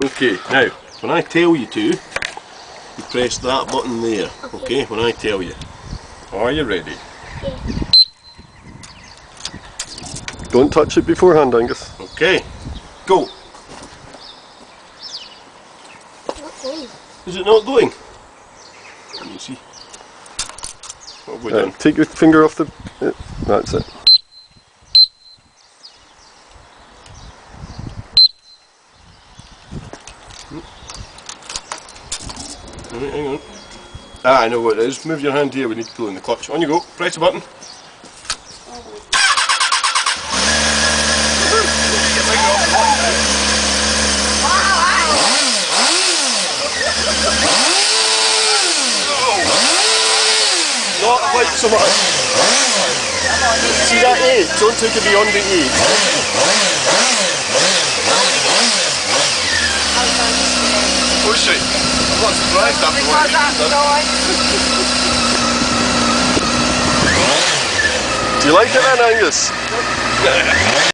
Okay, now, when I tell you to, you press that button there, okay, when I tell you. Are you ready? Yeah. Don't touch it beforehand, Angus. Okay, go. Not going. Is it not going? Let me see. What have we done? Take your finger off the... that's it. Alright, hang on. Ah, I know what it is. Move your hand here, we need to pull in the clutch. On you go, press the button. Not quite so much. See that 8? Don't take it beyond the 8. Push it. I'm not surprised after what you've done. Do you like it then, Angus?